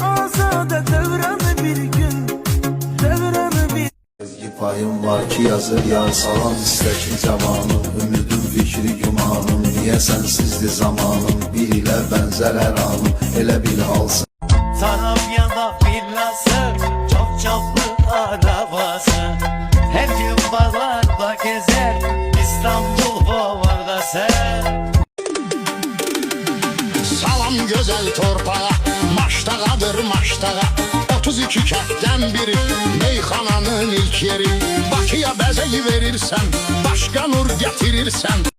azade devremi bir gün, devremi bir. Payım var ki yazır yar salam istəki zamanım. Ümidim fikri gümanım, niye sensizdi zamanım. Bir ile benzer her anım, elə bil halsın. Tarabya'da villası, çok çaplı arabası. Her gün bağlarda gezer, İstanbul Bovar'da sen. Salam güzel torpağa, maştağadır maştağa. 32 kətdən biri, meyxananın ilk yeri. Bakıya bəzəyi verirsən, başqa nur gətirirsən.